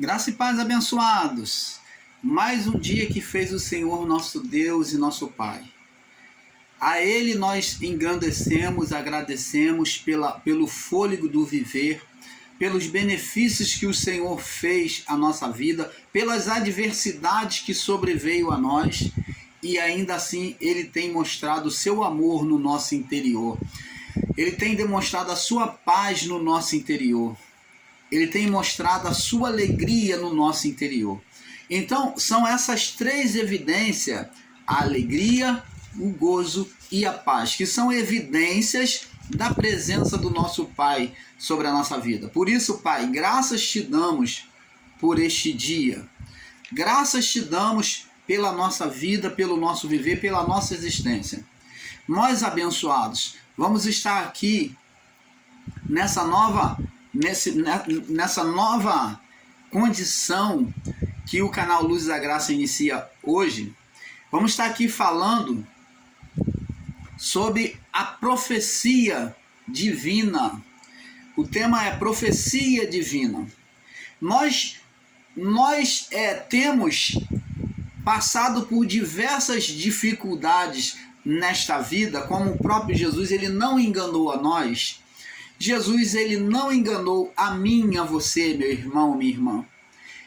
Graça e paz, abençoados. Mais um dia que fez o Senhor nosso Deus e nosso Pai. A Ele nós engrandecemos, agradecemos pelo fôlego do viver, pelos benefícios que o Senhor fez à nossa vida, pelas adversidades que sobreveio a nós, e ainda assim Ele tem mostrado o seu amor no nosso interior. Ele tem demonstrado a sua paz no nosso interior. Ele tem mostrado a sua alegria no nosso interior. Então, são essas três evidências, a alegria, o gozo e a paz, que são evidências da presença do nosso Pai sobre a nossa vida. Por isso, Pai, graças te damos por este dia. Graças te damos pela nossa vida, pelo nosso viver, pela nossa existência. Nós, abençoados, vamos estar aqui nessa nova condição que o canal Luz da Graça inicia hoje. Vamos estar aqui falando sobre a profecia divina. O tema é profecia divina. Nós temos passado por diversas dificuldades nesta vida, como o próprio Jesus, ele não enganou a nós. Jesus, ele não enganou a mim, a você, meu irmão, minha irmã.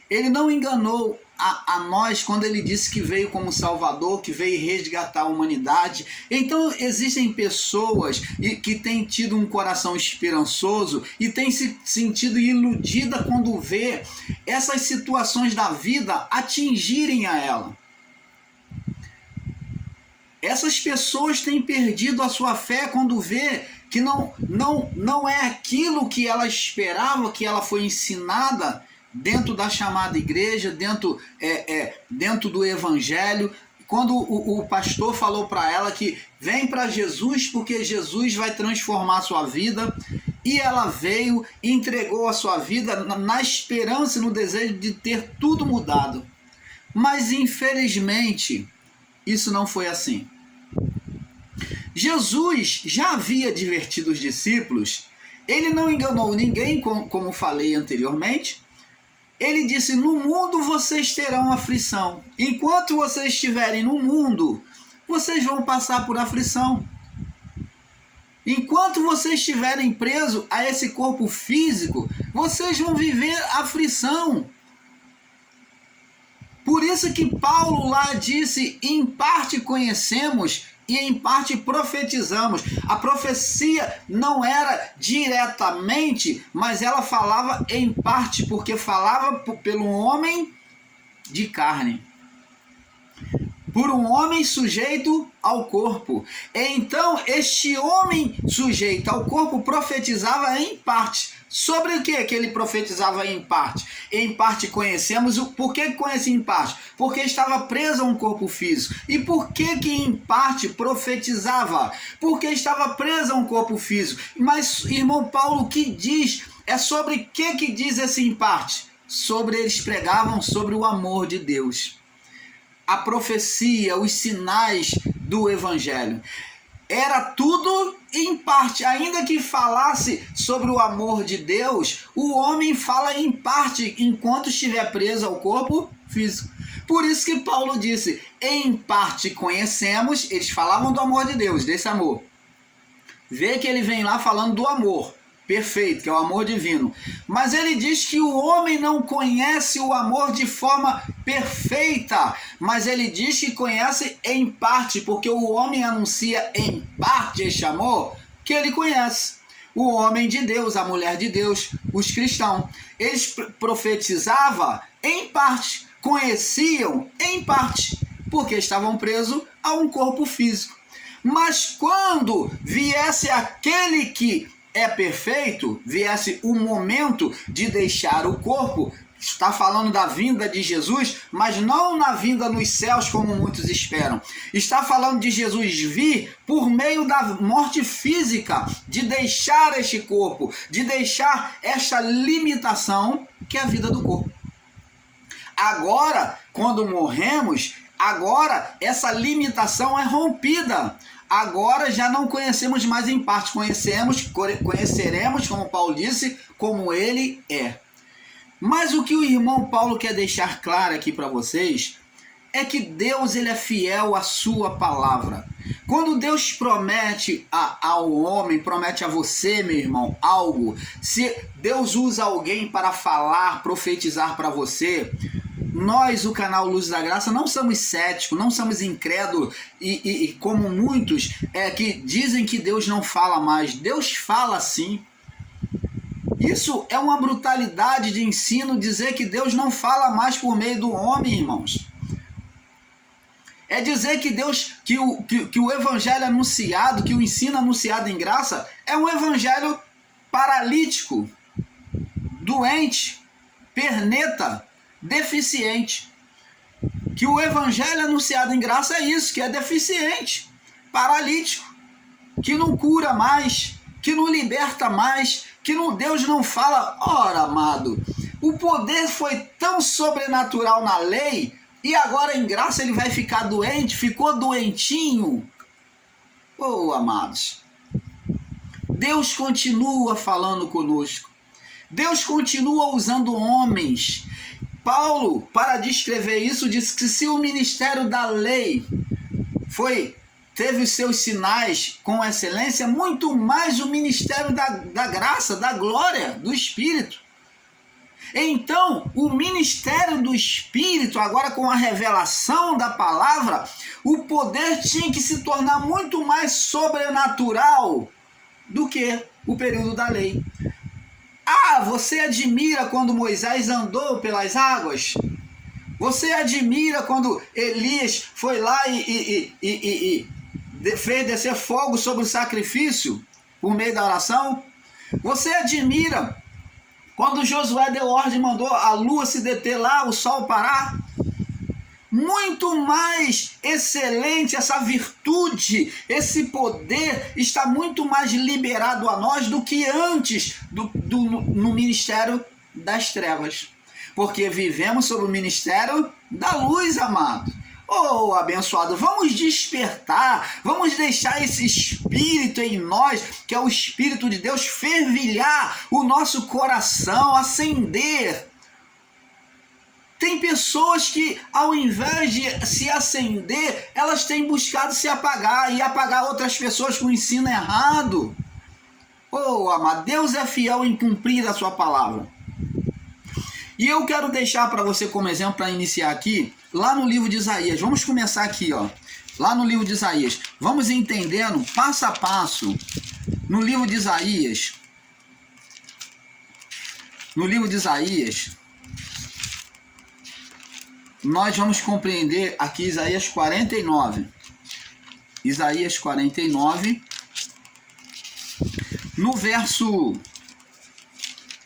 Ele não enganou a nós quando ele disse que veio como Salvador, que veio resgatar a humanidade. Então, existem pessoas que têm tido um coração esperançoso e têm se sentido iludida quando vê essas situações da vida atingirem a ela. Essas pessoas têm perdido a sua fé quando vê que não é aquilo que ela esperava, que ela foi ensinada dentro da chamada igreja, dentro do evangelho. Quando o pastor falou para ela que vem para Jesus porque Jesus vai transformar a sua vida, e ela veio e entregou a sua vida na esperança e no desejo de ter tudo mudado. Mas infelizmente isso não foi assim. Jesus já havia advertido os discípulos, ele não enganou ninguém, como falei anteriormente. Ele disse: no mundo vocês terão aflição. Enquanto vocês estiverem no mundo, vocês vão passar por aflição. Enquanto vocês estiverem presos a esse corpo físico, vocês vão viver aflição. Por isso que Paulo lá disse: em parte conhecemos e em parte profetizamos. A profecia não era diretamente, mas ela falava em parte, porque falava pelo homem de carne, por um homem sujeito ao corpo. Então, este homem sujeito ao corpo profetizava em parte. Sobre o que ele profetizava em parte? Em parte conhecemos. Por que conhece em parte? Porque estava preso a um corpo físico. E por que em parte profetizava? Porque estava preso a um corpo físico. Mas, irmão Paulo, o que diz? É sobre que diz esse em parte? Sobre eles pregavam sobre o amor de Deus. A profecia, os sinais do evangelho. Era tudo em parte. Ainda que falasse sobre o amor de Deus, o homem fala em parte enquanto estiver preso ao corpo físico. Por isso que Paulo disse: em parte conhecemos. Eles falavam do amor de Deus, desse amor. Vê que ele vem lá falando do amor perfeito, que é o amor divino. Mas ele diz que o homem não conhece o amor de forma perfeita, mas ele diz que conhece em parte, porque o homem anuncia em parte este amor que ele conhece. O homem de Deus, a mulher de Deus, os cristãos, eles profetizavam em parte, conheciam em parte, porque estavam presos a um corpo físico. Mas quando viesse aquele que é perfeito, viesse o momento de deixar o corpo, está falando da vinda de Jesus, mas não na vinda nos céus como muitos esperam. Está falando de Jesus vir por meio da morte física, de deixar este corpo, de deixar esta limitação que é a vida do corpo. Agora, quando morremos, agora essa limitação é rompida. Agora já não conhecemos mais em parte, conheceremos, como Paulo disse, como ele é. Mas o que o irmão Paulo quer deixar claro aqui para vocês é que Deus, ele é fiel à sua palavra. Quando Deus promete ao homem, promete a você, meu irmão, algo, se Deus usa alguém para falar, profetizar para você, nós, o canal Luz da Graça, não somos céticos, não somos incrédulos e como muitos que dizem que Deus não fala mais. Deus fala sim. Isso é uma brutalidade de ensino, dizer que Deus não fala mais por meio do homem, irmãos. É dizer que Deus, que o evangelho anunciado, que o ensino anunciado em graça, é um evangelho paralítico, doente, perneta, deficiente. Que o evangelho anunciado em graça é isso, que é deficiente, paralítico, que não cura mais, que não liberta mais, que Deus não fala. Ora, amado, o poder foi tão sobrenatural na lei, e agora em graça ele vai ficar doente, ficou doentinho. Oh, amados, Deus continua falando conosco. Deus continua usando homens. Paulo, para descrever isso, disse que se o ministério da lei teve os seus sinais com excelência, muito mais o ministério da graça, da glória, do Espírito. Então, o ministério do Espírito, agora com a revelação da palavra, o poder tinha que se tornar muito mais sobrenatural do que o período da lei. Ah, você admira quando Moisés andou pelas águas? Você admira quando Elias foi lá e fez descer fogo sobre o sacrifício por meio da oração? Você admira quando Josué deu ordem e mandou a lua se deter lá, o sol parar? Muito mais excelente essa virtude, esse poder está muito mais liberado a nós do que antes no ministério das trevas. Porque vivemos sob o ministério da luz, amado. Oh, abençoado, vamos despertar, vamos deixar esse espírito em nós, que é o Espírito de Deus, fervilhar o nosso coração, acender. Tem pessoas que, ao invés de se acender, elas têm buscado se apagar e apagar outras pessoas com o ensino errado. Oh, amado, Deus é fiel em cumprir a sua palavra. E eu quero deixar para você como exemplo, para iniciar aqui, lá no livro de Isaías. Vamos começar aqui, ó. Lá no livro de Isaías. Vamos entendendo passo a passo. No livro de Isaías. No livro de Isaías, nós vamos compreender aqui Isaías 49. Isaías 49. No verso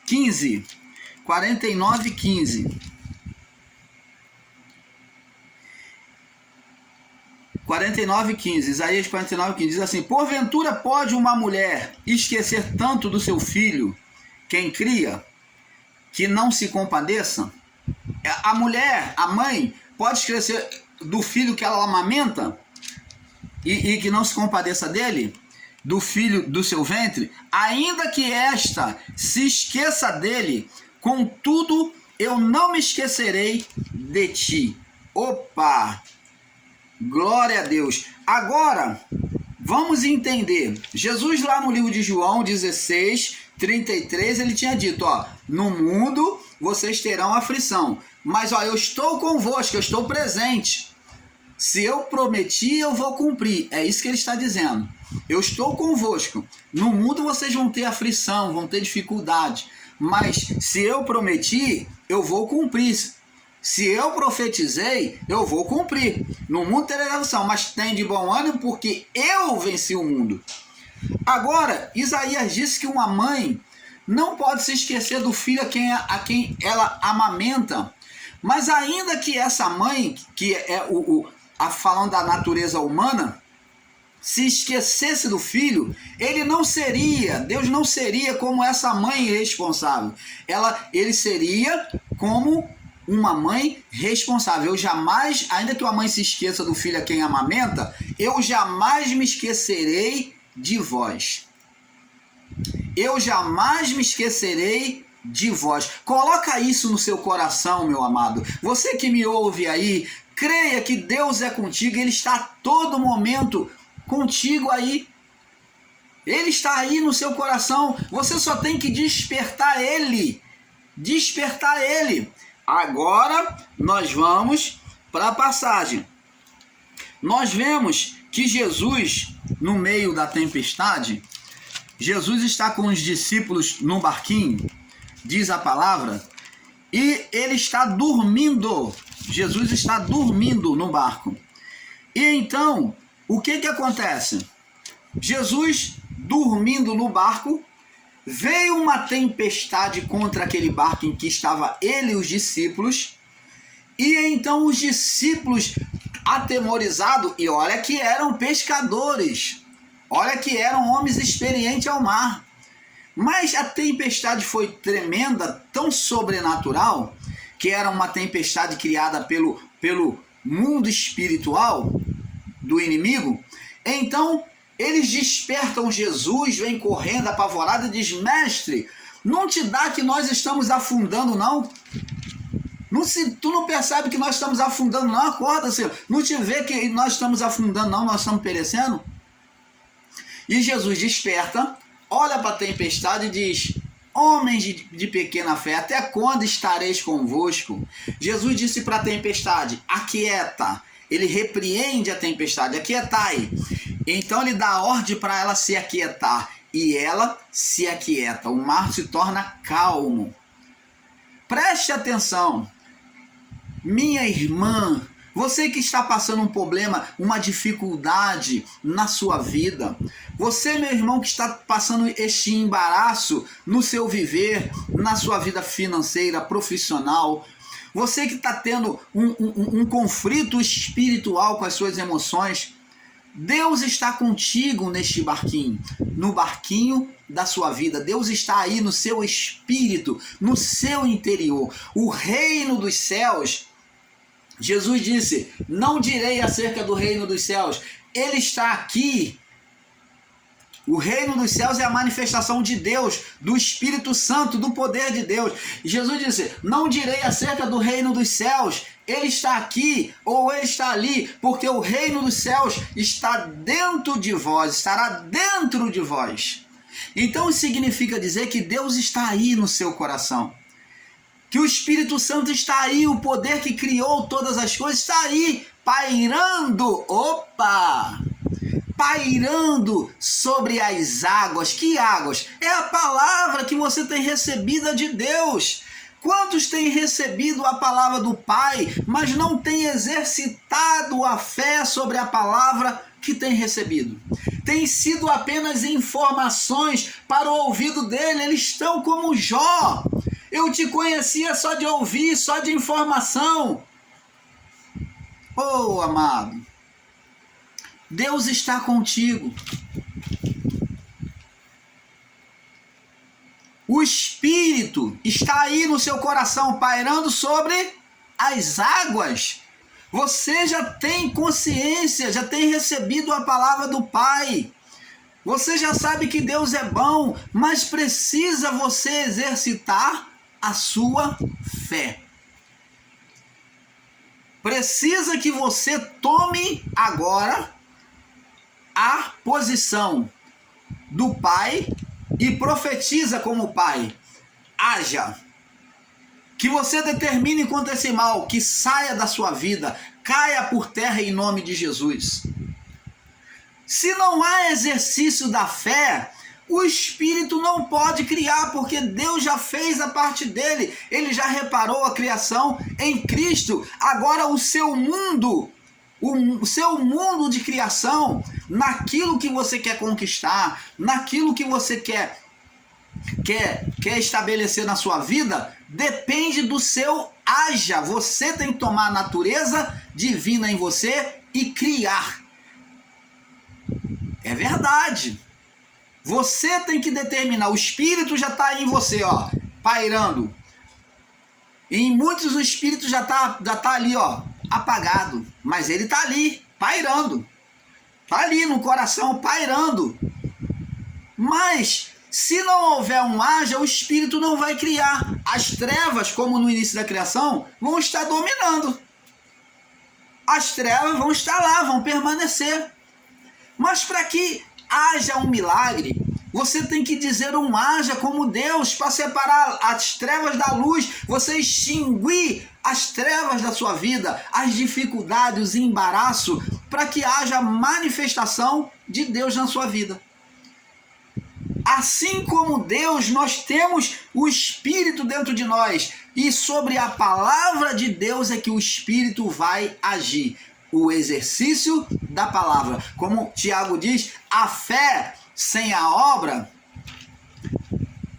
15. 49, 15. 49, 15. Isaías 49, 15 diz assim: porventura pode uma mulher esquecer tanto do seu filho, quem cria, que não se compadeça? A mulher, a mãe, pode esquecer do filho que ela amamenta e que não se compadeça dele? Do filho do seu ventre? Ainda que esta se esqueça dele, contudo, eu não me esquecerei de ti. Opa! Glória a Deus. Agora, vamos entender. Jesus lá no livro de João 16, 33, ele tinha dito, ó, no mundo vocês terão aflição, mas ó, eu estou convosco, eu estou presente. Se eu prometi, eu vou cumprir. É isso que ele está dizendo. Eu estou convosco. No mundo vocês vão ter aflição, vão ter dificuldade. Mas se eu prometi, eu vou cumprir. Se eu profetizei, eu vou cumprir. No mundo terá aflição, mas tem de bom ânimo, porque eu venci o mundo. Agora, Isaías disse que uma mãe não pode se esquecer do filho a quem ela amamenta. Mas ainda que essa mãe, que é falando da natureza humana, se esquecesse do filho, Deus não seria como essa mãe irresponsável. Ele seria como uma mãe responsável. Eu jamais, ainda que uma mãe se esqueça do filho a quem amamenta, eu jamais me esquecerei de vós. Eu jamais me esquecerei de vós. Coloca isso no seu coração, meu amado. Você que me ouve aí, creia que Deus é contigo, Ele está a todo momento contigo aí. Ele está aí no seu coração, você só tem que despertar Ele. Despertar Ele. Agora nós vamos para a passagem. Nós vemos que Jesus, no meio da tempestade, Jesus está com os discípulos no barquinho, diz a palavra, e ele está dormindo. Jesus está dormindo no barco. E então, o que acontece? Jesus, dormindo no barco, veio uma tempestade contra aquele barco em que estava ele e os discípulos, e então os discípulos, atemorizados, e olha que eram pescadores, olha que eram homens experientes ao mar, mas a tempestade foi tremenda, tão sobrenatural, que era uma tempestade criada pelo mundo espiritual do inimigo. Então eles despertam Jesus, vem correndo apavorado e diz: mestre, não te dá que nós estamos afundando não? Tu não percebe que nós estamos afundando não? Acorda, Senhor. Não te vê que nós estamos afundando não? Nós estamos perecendo? E Jesus desperta, olha para a tempestade e diz: homens de pequena fé, até quando estareis convosco? Jesus disse para a tempestade: aquieta. Ele repreende a tempestade: aquietai. Então ele dá ordem para ela se aquietar, e ela se aquieta, o mar se torna calmo. Preste atenção, minha irmã, você que está passando um problema, uma dificuldade na sua vida, você, meu irmão, que está passando este embaraço no seu viver, na sua vida financeira, profissional, você que está tendo um conflito espiritual com as suas emoções, Deus está contigo neste barquinho, no barquinho da sua vida. Deus está aí no seu espírito, no seu interior. O reino dos céus, Jesus disse: não direi acerca do reino dos céus, ele está aqui. O reino dos céus é a manifestação de Deus, do Espírito Santo, do poder de Deus. Jesus disse: não direi acerca do reino dos céus, ele está aqui ou ele está ali, porque o reino dos céus está dentro de vós, estará dentro de vós. Então isso significa dizer que Deus está aí no seu coração, que o Espírito Santo está aí, o poder que criou todas as coisas está aí, pairando, pairando sobre as águas. Que águas? É a palavra que você tem recebida de Deus. Quantos têm recebido a palavra do Pai, mas não têm exercitado a fé sobre a palavra que têm recebido? Tem sido apenas informações para o ouvido dele. Eles estão como Jó. Eu te conhecia só de ouvir, só de informação. Oh, amado, Deus está contigo. O Espírito está aí no seu coração, pairando sobre as águas. Você já tem consciência, já tem recebido a palavra do Pai. Você já sabe que Deus é bom, mas precisa você exercitar a sua fé. Precisa que você tome agora a posição do Pai e profetiza como Pai. Haja. Que você determine contra esse mal, que saia da sua vida, caia por terra em nome de Jesus. Se não há exercício da fé, o Espírito não pode criar, porque Deus já fez a parte dele. Ele já reparou a criação em Cristo. Agora o seu mundo de criação, naquilo que você quer conquistar, naquilo que você quer estabelecer na sua vida, depende do seu haja. Você tem que tomar a natureza divina em você e criar. É verdade. Você tem que determinar. O Espírito já está aí em você, ó, pairando. E em muitos o Espírito já tá ali, ó, apagado. Mas ele está ali, pairando. Está ali no coração, pairando. Mas Se não houver um haja, o Espírito não vai criar. As trevas, como no início da criação, vão estar dominando. As trevas vão estar lá, vão permanecer. Mas para que haja um milagre, você tem que dizer um haja como Deus, para separar as trevas da luz, você extinguir as trevas da sua vida, as dificuldades, o embaraço, para que haja manifestação de Deus na sua vida. Assim como Deus, nós temos o Espírito dentro de nós, e sobre a palavra de Deus é que o Espírito vai agir. O exercício da palavra. Como Tiago diz, a fé sem a obra,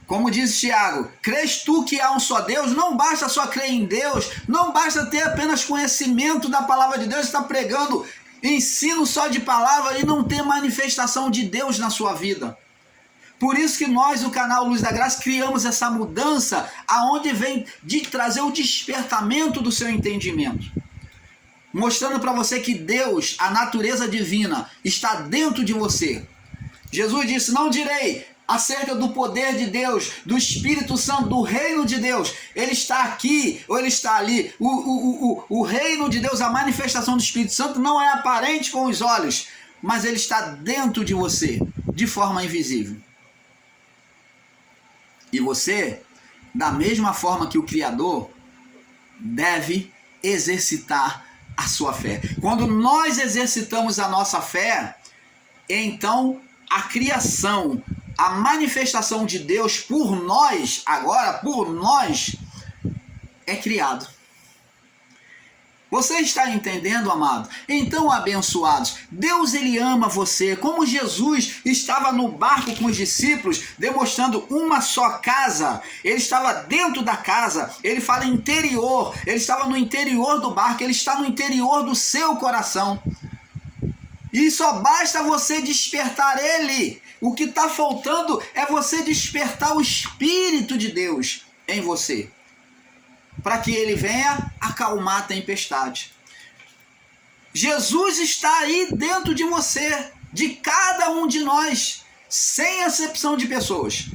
como diz Tiago, crês tu que há um só Deus? Não basta só crer em Deus, não basta ter apenas conhecimento da palavra de Deus, estar pregando ensino só de palavra e não ter manifestação de Deus na sua vida. Por isso que nós, o canal Luz da Graça, criamos essa mudança, aonde vem de trazer o despertamento do seu entendimento. Mostrando para você que Deus, a natureza divina, está dentro de você. Jesus disse, não direi acerca do poder de Deus, do Espírito Santo, do reino de Deus. Ele está aqui ou ele está ali. O reino de Deus, a manifestação do Espírito Santo não é aparente com os olhos, mas ele está dentro de você, de forma invisível. E você, da mesma forma que o Criador, deve exercitar a sua fé. Quando nós exercitamos a nossa fé, então a criação, a manifestação de Deus por nós, agora por nós, é criado. Você está entendendo, amado? Então, abençoados, Deus ele ama você, como Jesus estava no barco com os discípulos, demonstrando uma só casa, ele estava dentro da casa, ele fala interior, ele estava no interior do barco, ele está no interior do seu coração. E só basta você despertar ele. O que está faltando é você despertar o Espírito de Deus em você, para que ele venha acalmar a tempestade. Jesus está aí dentro de você, de cada um de nós, sem exceção de pessoas.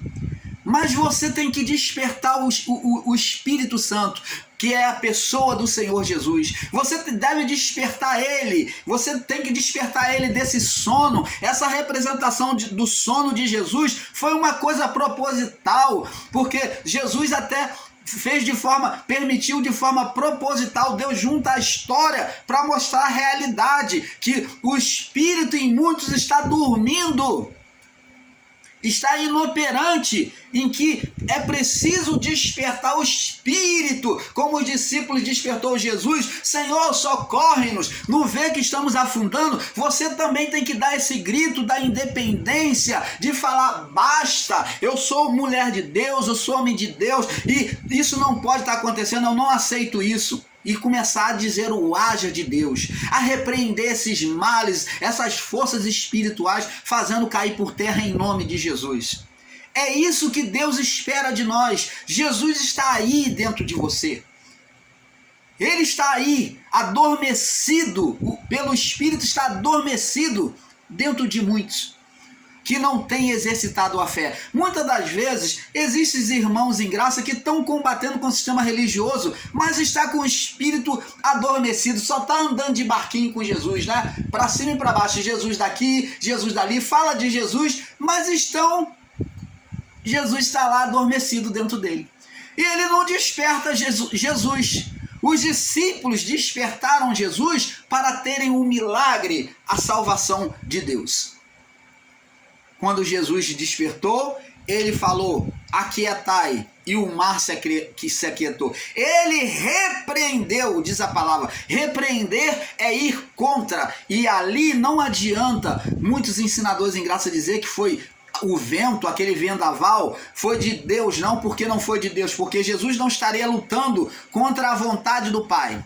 Mas você tem que despertar o Espírito Santo, que é a pessoa do Senhor Jesus. Você deve despertar ele, você tem que despertar ele desse sono. Essa representação do sono de Jesus foi uma coisa proposital, porque Jesus até permitiu de forma proposital, Deus junta a história para mostrar a realidade, que o Espírito em muitos está dormindo, está inoperante, em que é preciso despertar o Espírito, como os discípulos despertou Jesus. Senhor, socorre-nos, não vê que estamos afundando? Você também tem que dar esse grito da independência, de falar, basta, eu sou mulher de Deus, eu sou homem de Deus, e isso não pode estar acontecendo, eu não aceito isso. E começar a dizer o haja de Deus, a repreender esses males, essas forças espirituais, fazendo cair por terra em nome de Jesus. É isso que Deus espera de nós. Jesus está aí dentro de você. Ele está aí, adormecido, pelo Espírito está adormecido dentro de muitos que não têm exercitado a fé. Muitas das vezes, existem irmãos em graça que estão combatendo com o sistema religioso, mas está com o espírito adormecido, só está andando de barquinho com Jesus, né? Para cima e para baixo, Jesus daqui, Jesus dali, fala de Jesus, mas Jesus está lá adormecido dentro dele. E ele não desperta Jesus. Os discípulos despertaram Jesus para terem um milagre, a salvação de Deus. Quando Jesus despertou, ele falou, aquietai, e o mar se aquietou. Ele repreendeu, diz a palavra, repreender é ir contra, e ali não adianta muitos ensinadores em graça dizer que foi o vento, aquele vendaval, foi de Deus. Não, porque não foi de Deus, porque Jesus não estaria lutando contra a vontade do Pai.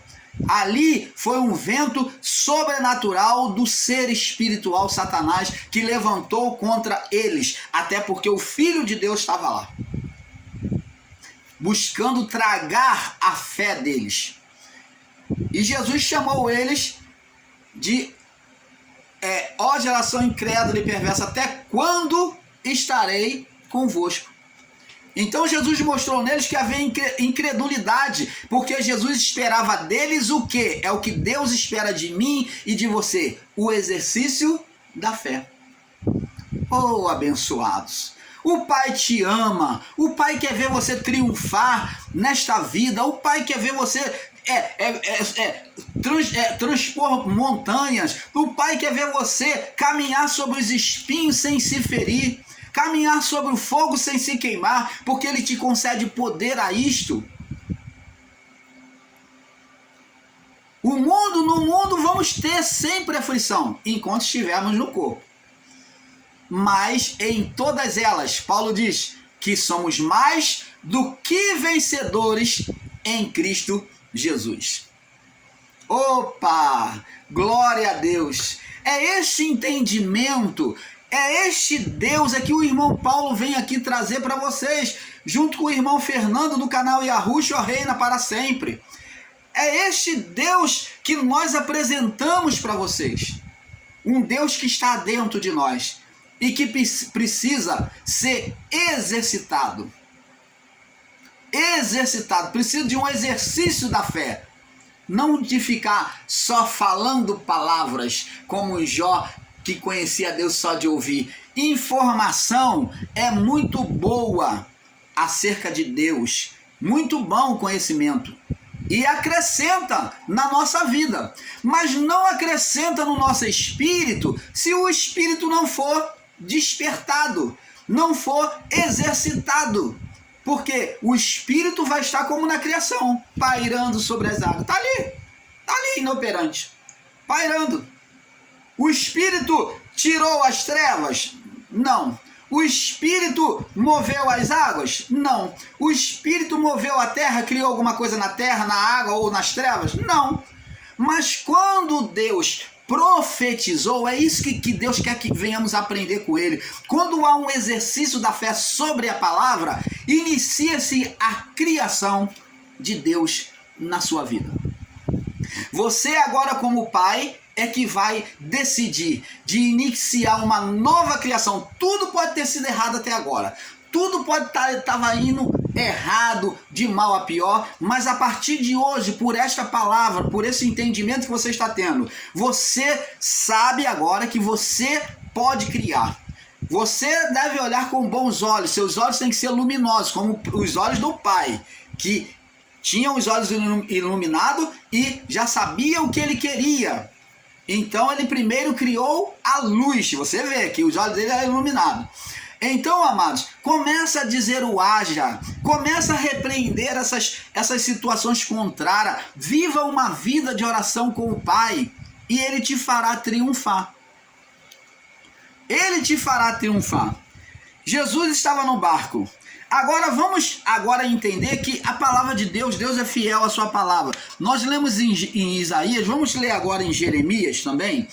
Ali foi um vento sobrenatural do ser espiritual Satanás que levantou contra eles, até porque o Filho de Deus estava lá, buscando tragar a fé deles. E Jesus chamou eles de ó geração incrédula e perversa, até quando estarei convosco. Então Jesus mostrou neles que havia incredulidade, porque Jesus esperava deles o quê? É o que Deus espera de mim e de você, o exercício da fé. Oh, abençoados! O Pai te ama, o Pai quer ver você triunfar nesta vida, o Pai quer ver você transpor montanhas, o Pai quer ver você caminhar sobre os espinhos sem se ferir, caminhar sobre o fogo sem se queimar, porque Ele te concede poder a isto. No mundo vamos ter sempre aflição, enquanto estivermos no corpo. Mas em todas elas, Paulo diz que somos mais do que vencedores em Cristo Jesus. Opa! Glória a Deus! É este entendimento, é este Deus que o irmão Paulo vem aqui trazer para vocês, junto com o irmão Fernando do canal Yahushua Reina para sempre. É este Deus que nós apresentamos para vocês. Um Deus que está dentro de nós e que precisa ser exercitado. Precisa de um exercício da fé. Não de ficar só falando palavras, como Jó, que conhecia Deus só de ouvir. Informação é muito boa acerca de Deus. Muito bom o conhecimento. E acrescenta na nossa vida. Mas não acrescenta no nosso espírito se o espírito não for despertado, não for exercitado. Porque o espírito vai estar como na criação, pairando sobre as águas. Está ali inoperante, pairando. O espírito tirou as trevas? Não. O espírito moveu as águas? Não. O espírito moveu a terra, criou alguma coisa na terra, na água ou nas trevas? Não. Mas quando Deus profetizou, é isso que Deus quer que venhamos aprender com Ele. Quando há um exercício da fé sobre a palavra, inicia-se a criação de Deus na sua vida. Você agora, como pai, é que vai decidir de iniciar uma nova criação. Tudo pode ter sido errado até agora. Tudo pode estar indo errado, de mal a pior, mas a partir de hoje, por esta palavra, por esse entendimento que você está tendo, você sabe agora que você pode criar. Você deve olhar com bons olhos, seus olhos têm que ser luminosos, como os olhos do Pai, que tinham os olhos iluminados e já sabia o que ele queria. Então ele primeiro criou a luz, você vê que os olhos dele eram iluminados. Então, amados, começa a dizer o haja, começa a repreender essas situações contrárias, viva uma vida de oração com o Pai e Ele te fará triunfar. Ele te fará triunfar. Jesus estava no barco. Agora vamos entender que a palavra de Deus é fiel à sua palavra. Nós lemos em Isaías, vamos ler agora em Jeremias também.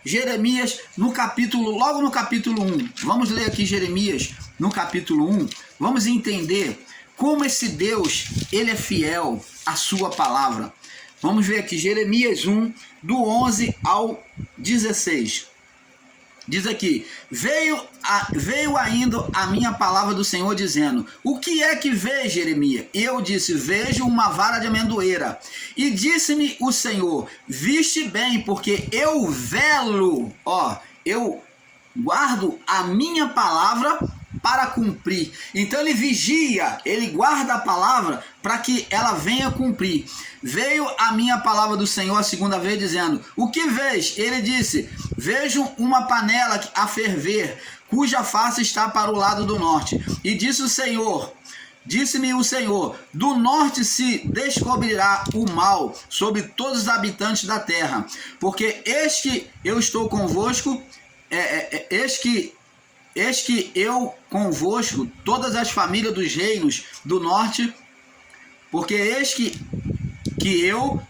Jeremias, logo no capítulo 1, vamos ler aqui Jeremias no capítulo 1, vamos entender como esse Deus, ele é fiel à sua palavra. Vamos ver aqui Jeremias 1, do 11 ao 16. Diz aqui, veio ainda a minha palavra do Senhor dizendo, o que é que vês, Jeremias? Eu disse, vejo uma vara de amendoeira. E disse-me o Senhor, viste bem, porque eu velo, eu guardo a minha palavra para cumprir. Então ele vigia, ele guarda a palavra para que ela venha cumprir. Veio a minha palavra do Senhor a segunda vez dizendo, o que vês? Ele disse, vejo uma panela a ferver, cuja face está para o lado do norte. E disse-me o Senhor, do norte se descobrirá o mal sobre todos os habitantes da terra, porque eis que eu estou convosco, eis que eu convosco todas as famílias dos reinos do norte, porque eis que eu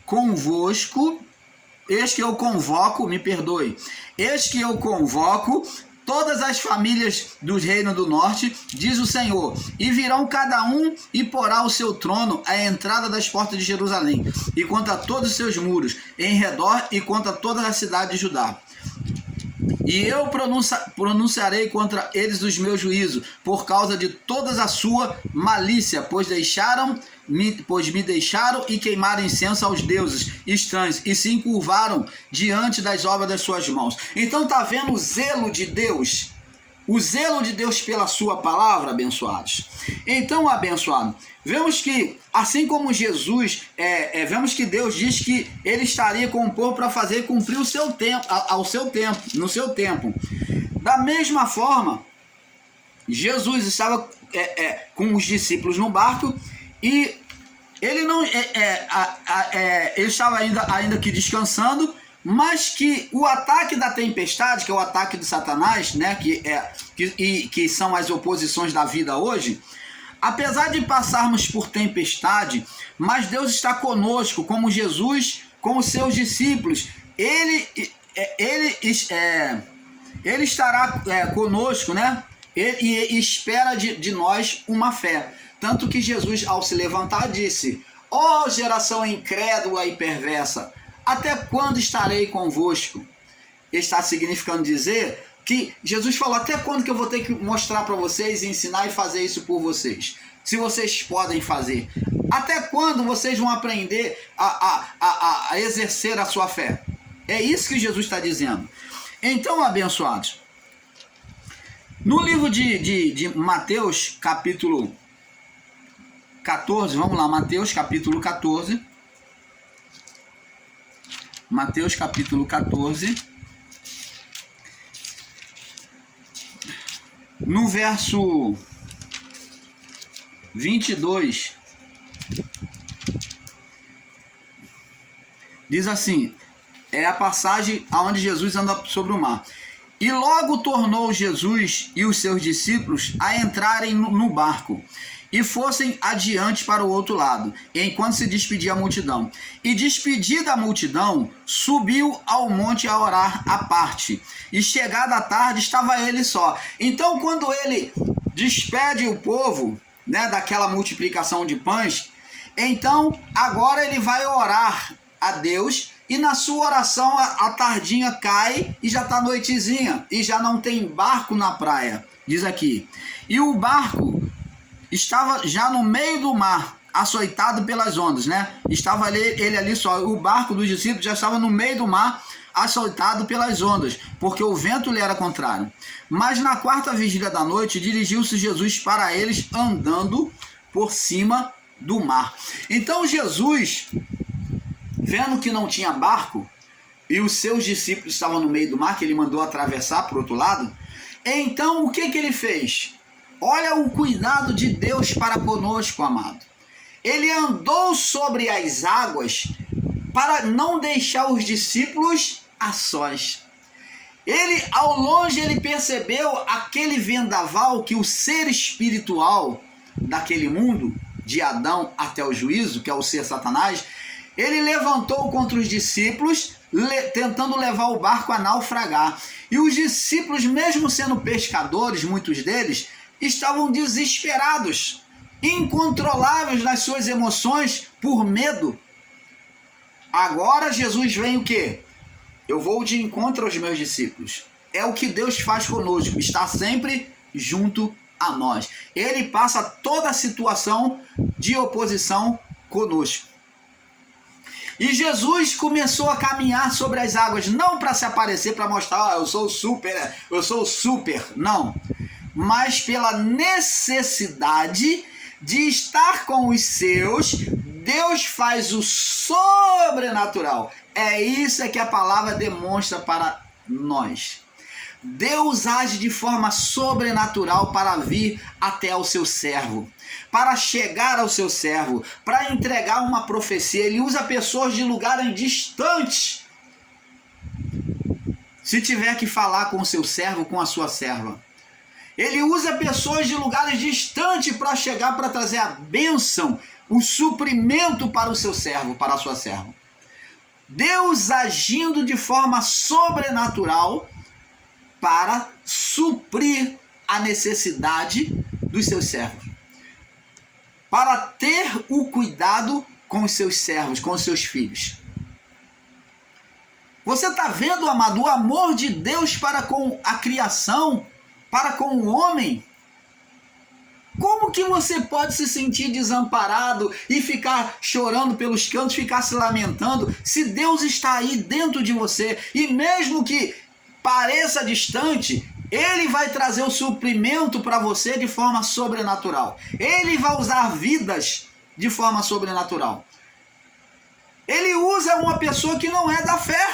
convoco, todas as famílias dos reinos do norte, diz o Senhor, e virão cada um e porá o seu trono à entrada das portas de Jerusalém, e contra todos os seus muros, em redor, e contra toda a cidade de Judá. E eu pronunciarei contra eles os meus juízos, por causa de toda a sua malícia, pois me deixaram e queimaram incenso aos deuses estranhos, e se encurvaram diante das obras das suas mãos. Então está vendo o zelo de Deus? O zelo de Deus pela sua palavra, abençoados. Então, abençoado, vemos que, assim como Jesus, vemos que Deus diz que ele estaria com o povo para fazer cumprir o seu tempo, no seu tempo. Da mesma forma, Jesus estava com os discípulos no barco e ele não ele estava ainda aqui descansando, mas que o ataque da tempestade, que é o ataque de Satanás, né, que são as oposições da vida hoje, apesar de passarmos por tempestade, mas Deus está conosco, como Jesus com os seus discípulos. Ele estará conosco, né? E espera de nós uma fé. Tanto que Jesus, ao se levantar, disse: ó geração incrédula e perversa, até quando estarei convosco? Está significando dizer que Jesus falou: até quando que eu vou ter que mostrar para vocês, ensinar e fazer isso por vocês? Se vocês podem fazer. Até quando vocês vão aprender a exercer a sua fé? É isso que Jesus está dizendo. Então, abençoados, no livro de Mateus, capítulo 14, vamos lá, Mateus, capítulo 14. Mateus, capítulo 14. No verso 22, diz assim, é a passagem onde Jesus anda sobre o mar. E logo tornou Jesus e os seus discípulos a entrarem no barco e fossem adiante para o outro lado, enquanto se despedia a multidão. E despedida a multidão, subiu ao monte a orar à parte. E chegada a tarde, estava ele só. Então, quando ele despede o povo, né, daquela multiplicação de pães, então agora ele vai orar a Deus, e na sua oração a tardinha cai e já está noitezinha, e já não tem barco na praia, diz aqui. E o barco estava já no meio do mar, açoitado pelas ondas, né? Estava ele ali só, o barco dos discípulos já estava no meio do mar, açoitado pelas ondas, porque o vento lhe era contrário. Mas na quarta vigília da noite, dirigiu-se Jesus para eles, andando por cima do mar. Então Jesus, vendo que não tinha barco, e os seus discípulos estavam no meio do mar, que ele mandou atravessar para o outro lado, então o que ele fez? Olha o cuidado de Deus para conosco, amado. Ele andou sobre as águas para não deixar os discípulos a sós. Ele, ao longe, ele percebeu aquele vendaval que o ser espiritual daquele mundo, de Adão até o juízo, que é o ser Satanás, ele levantou contra os discípulos, tentando levar o barco a naufragar. E os discípulos, mesmo sendo pescadores, muitos deles, estavam desesperados, incontroláveis nas suas emoções por medo. Agora Jesus vem o quê? Eu vou de encontro aos meus discípulos. É o que Deus faz conosco, está sempre junto a nós. Ele passa toda a situação de oposição conosco. E Jesus começou a caminhar sobre as águas, não para se aparecer, para mostrar, eu sou super, não. Mas pela necessidade de estar com os seus, Deus faz o sobrenatural. É isso que a palavra demonstra para nós. Deus age de forma sobrenatural para vir até ao seu servo, para chegar ao seu servo, para entregar uma profecia. Ele usa pessoas de lugares distantes. Se tiver que falar com o seu servo, com a sua serva. Ele usa pessoas de lugares distantes para chegar, para trazer a bênção, o suprimento para o seu servo, para a sua serva. Deus agindo de forma sobrenatural para suprir a necessidade dos seus servos. Para ter o cuidado com os seus servos, com os seus filhos. Você está vendo, amado, o amor de Deus para com a criação, para com o homem? Como que você pode se sentir desamparado e ficar chorando pelos cantos, ficar se lamentando, se Deus está aí dentro de você? E mesmo que pareça distante, Ele vai trazer o suprimento para você de forma sobrenatural. Ele vai usar vidas de forma sobrenatural. Ele usa uma pessoa que não é da fé.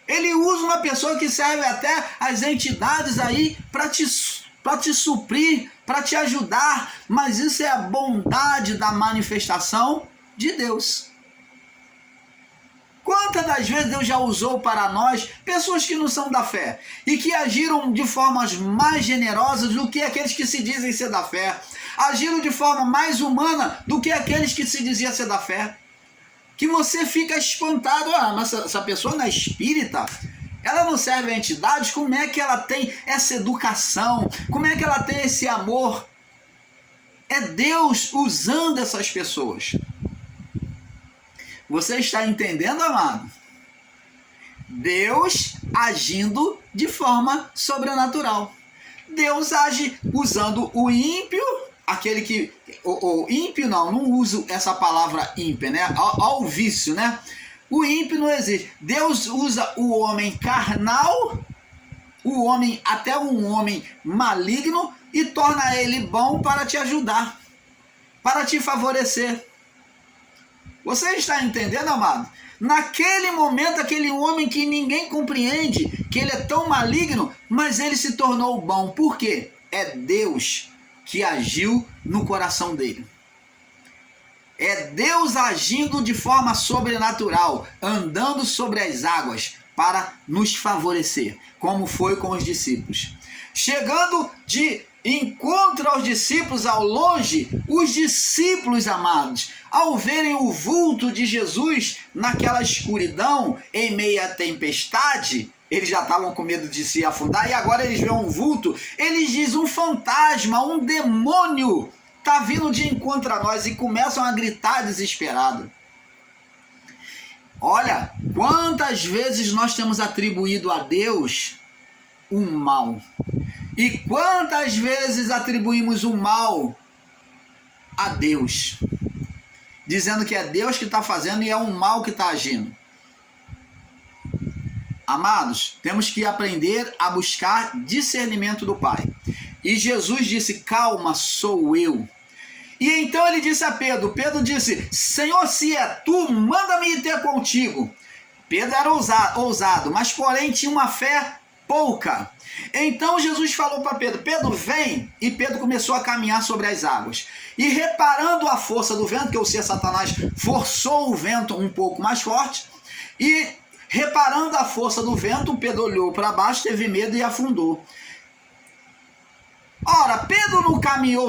Ele usa uma pessoa que serve até as entidades aí para te suprir, para te ajudar, mas isso é a bondade da manifestação de Deus. Quantas das vezes Deus já usou para nós pessoas que não são da fé e que agiram de formas mais generosas do que aqueles que se dizem ser da fé, agiram de forma mais humana do que aqueles que se diziam ser da fé, que você fica espantado, mas essa pessoa não é espírita? Ela não serve a entidades? Como é que ela tem essa educação? Como é que ela tem esse amor? É Deus usando essas pessoas. Você está entendendo, amado? Deus agindo de forma sobrenatural. Deus age usando o ímpio, aquele que... O ímpio não uso essa palavra ímpio, né? Ao vício, né? O ímpio não existe. Deus usa o homem carnal, o homem, até um homem maligno, e torna ele bom para te ajudar, para te favorecer. Você está entendendo, amado? Naquele momento, aquele homem que ninguém compreende, que ele é tão maligno, mas ele se tornou bom. Por quê? É Deus que agiu no coração dele. É Deus agindo de forma sobrenatural, andando sobre as águas para nos favorecer, como foi com os discípulos. Chegando de encontro aos discípulos ao longe, os discípulos amados, ao verem o vulto de Jesus naquela escuridão, em meio à tempestade, eles já estavam com medo de se afundar, e agora eles veem um vulto, eles dizem: um fantasma, um demônio está vindo de encontro a nós, e começam a gritar desesperado. Olha, quantas vezes nós temos atribuído a Deus o mal, e quantas vezes atribuímos o mal a Deus, dizendo que é Deus que está fazendo e é um mal que está agindo. Amados, temos que aprender a buscar discernimento do Pai. E Jesus disse: calma, sou eu. E então ele disse a Pedro, disse: Senhor, se é tu, manda-me ir ter contigo. Pedro era ousado, mas porém tinha uma fé pouca. Então Jesus falou para Pedro: Pedro, vem. E Pedro começou a caminhar sobre as águas. E reparando a força do vento, que eu sei, Satanás forçou o vento um pouco mais forte, e reparando a força do vento, Pedro olhou para baixo, teve medo e afundou. Ora, Pedro não caminhou